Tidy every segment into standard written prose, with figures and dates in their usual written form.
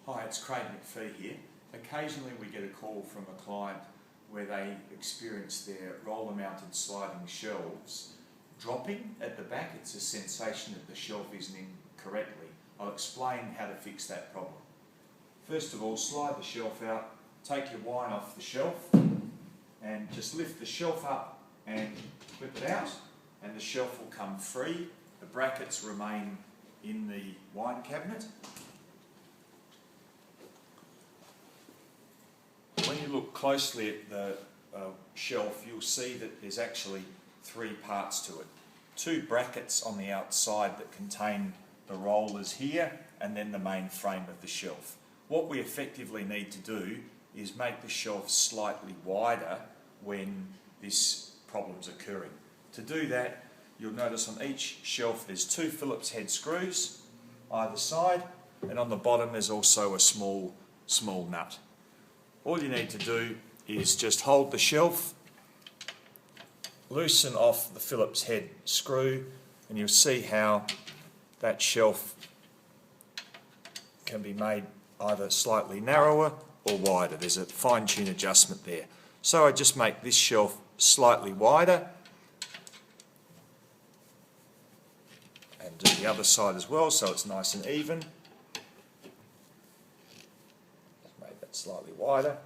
Hi, it's Craig MacPhee here. Occasionally we get a call from a client where they experience their roller-mounted sliding shelves dropping at the back. It's a sensation that the shelf isn't in correctly. I'll explain how to fix that problem. First of all, slide the shelf out, take your wine off the shelf and just lift the shelf up and clip it out, and the shelf will come free. The brackets remain in the wine cabinet. When you look closely at the shelf, you'll see that there's actually three parts to it. Two brackets on the outside that contain the rollers here, and then the main frame of the shelf. What we effectively need to do is make the shelf slightly wider when this problem's occurring. To do that, you'll notice on each shelf there's two Phillips head screws either side, and on the bottom there's also a small nut. All you need to do is just hold the shelf, loosen off the Phillips head screw, and you'll see how that shelf can be made either slightly narrower or wider. There's a fine-tune adjustment there. So I just make this shelf slightly wider and do the other side as well so it's nice and even. Make that slightly wider,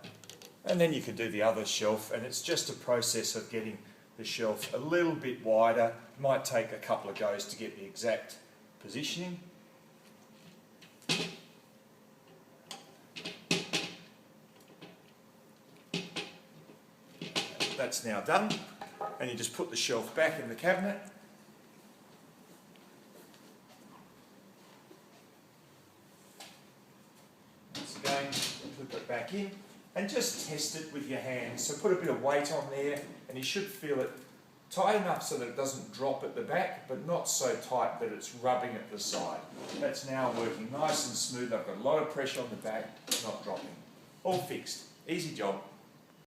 and then you can do the other shelf, and it's just a process of getting the shelf a little bit wider. It might take a couple of goes to get the exact positioning. That's now done, and you just put the shelf back in the cabinet. Once again, put it back in and just test it with your hands. So put a bit of weight on there and you should feel it tight enough so that it doesn't drop at the back, but not so tight that it's rubbing at the side. That's now working nice and smooth. I've got a lot of pressure on the back, not dropping. All fixed. Easy job.